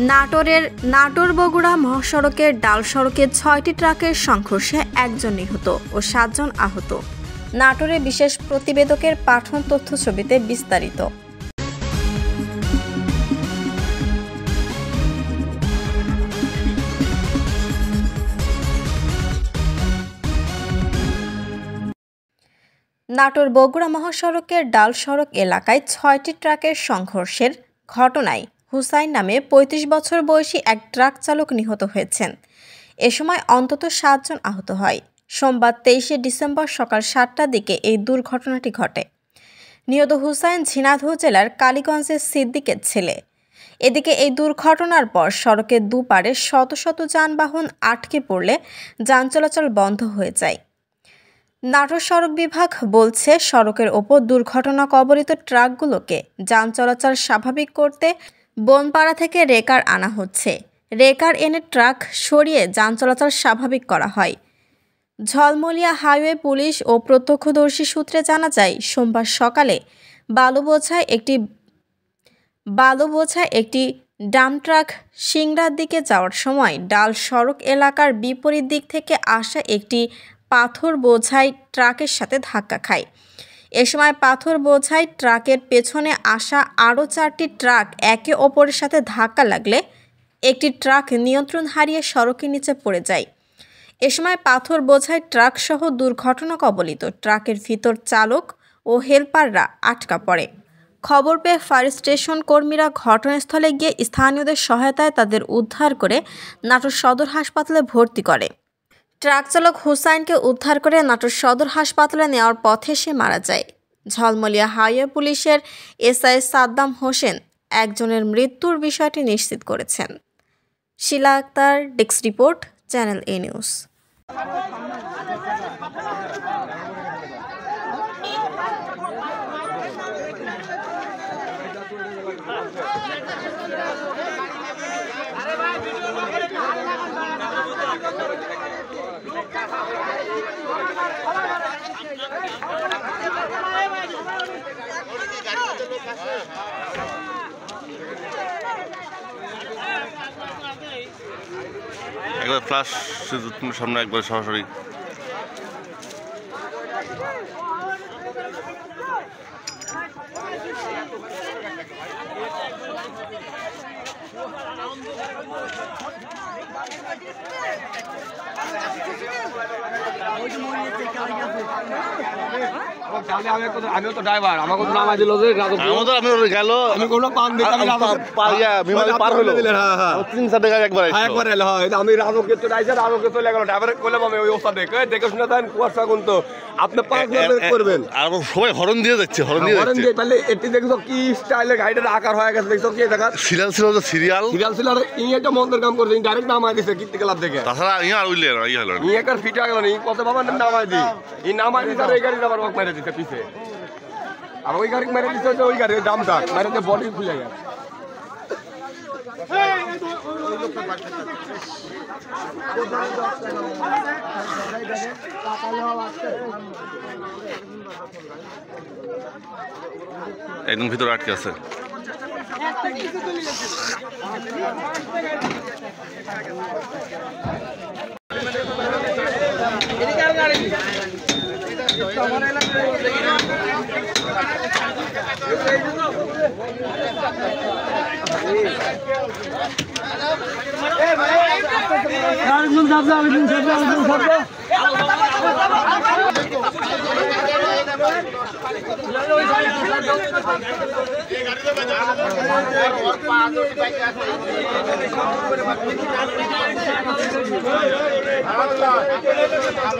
নাটোর বগুড়া মহাসড়কের ডাল সড়কে ৬টি ট্রাকের সংঘর্ষে ১ জন নিহত ও ৭ জন আহত। নাটোরে বিশেষ প্রতিবেদকের পাঠন তথ্যছবিতে বিস্তারিত। নাটোর বগুড়া মহাসড়কের ডাল সড়ক এলাকায় ৬টি ট্রাকের সংঘর্ষের ঘটনায় হুসাইন নামে ৩৫ বছর বয়সী এক ট্রাক চালক নিহত হয়েছেন। এ সময় অন্তত ৭ জন আহত হয়। সোমবার ২৩শে ডিসেম্বর সকাল ৭টার দিকে এই দুর্ঘটনাটি ঘটে। নিহত হুসাইন ঝিনাইদহ জেলার কালীগঞ্জের সিদ্দিকের ছেলে। এদিকে এই দুর্ঘটনার পর সড়কের দুপারে শত শত যানবাহন আটকে পড়লে যান চলাচল বন্ধ হয়ে যায়। নাটোর সড়ক বিভাগ বলছে, সড়কের ওপর দুর্ঘটনা কবলিত ট্রাকগুলোকে যান চলাচল স্বাভাবিক করতে বনপাড়া থেকে রেকার আনা হচ্ছে। রেকার এনে ট্রাক সরিয়ে যান চলাচল স্বাভাবিক করা হয়। ঝলমলিয়া হাইওয়ে পুলিশ ও প্রত্যক্ষদর্শী সূত্রে জানা যায়, সোমবার সকালে বালু বোঝায় একটি ডাম্প ট্রাক সিংড়ার দিকে যাওয়ার সময় ডাল সড়ক এলাকার বিপরীত দিক থেকে আসা একটি পাথর বোঝাই ট্রাকের সাথে ধাক্কা খায়। এ সময় পাথর বোঝাই ট্রাকের পেছনে আসা আরও 4টি ট্রাক একে অপরের সাথে ধাক্কা লাগলে একটি ট্রাক নিয়ন্ত্রণ হারিয়ে সড়কের নিচে পড়ে যায়। এ সময় পাথর বোঝাই ট্রাক সহ দুর্ঘটনা কবলিত ট্রাকের ভিতর চালক ও হেলপাররা আটকা পড়ে। খবর পেয়ে ফায়ার স্টেশন কর্মীরা ঘটনাস্থলে গিয়ে স্থানীয়দের সহায়তায় তাদের উদ্ধার করে নাটোর সদর হাসপাতালে ভর্তি করে। ট্রাক চালক হুসাইনকে উদ্ধার করে নাটোর সদর হাসপাতালে নেওয়ার পথে সে মারা যায়। ঝলমলিয়া হাইওয়ে পুলিশের এসআই সাদ্দাম হোসেন একজনের মৃত্যুর বিষয়টি নিশ্চিত করেছেন। শিলা আক্তার, ডেস্ক রিপোর্ট, চ্যানেল এ নিউজ। একবার ফ্লাশ সামনে একবার সরাসরি আমিও তো ড্রাইভার, আমাকে তো নামাই দিল যে গেল আমি কোনো পান পার হলো 3-4 টাকা একবার এলো। আমি রাজকে তো ডাইছে, রাজকে চলে গেল। ড্রাইভারে কইলাম আমি ওই ওস্তাদ দেখে শুনে দেন কুয়াশা কিন্তু আপনি 5 মিনিট করবেন। আর সবাই হরন দিয়ে যাচ্ছে, হরন দিয়ে তাহলে এটি দেখছো কি স্টাইলে গাড়িটার আকার হয়ে গেছে, দেখছো কি দেখা সিরিয়াল ছিল, তো সিরিয়াল ছিল। আর ইনি একটা মন্দের কাম করছে, ডাইরেক্ট নামাই দিছে কীর্তি ক্লাব থেকে। তাছাড়া আর উইলে হলো ই একটা ফিট হয়ে গেল নি কত বাবা নামাই দিই ই নামাই দিছে। আর এই গাড়ি আবার ওক মেরে দিতে পিছে, আর ওই গাড়ি মেরে দিতে ওই গাড়ির দামটা মেরে দিয়ে বডি খুলে গেল। একদম ভিতরে আটকে আছে। ভালো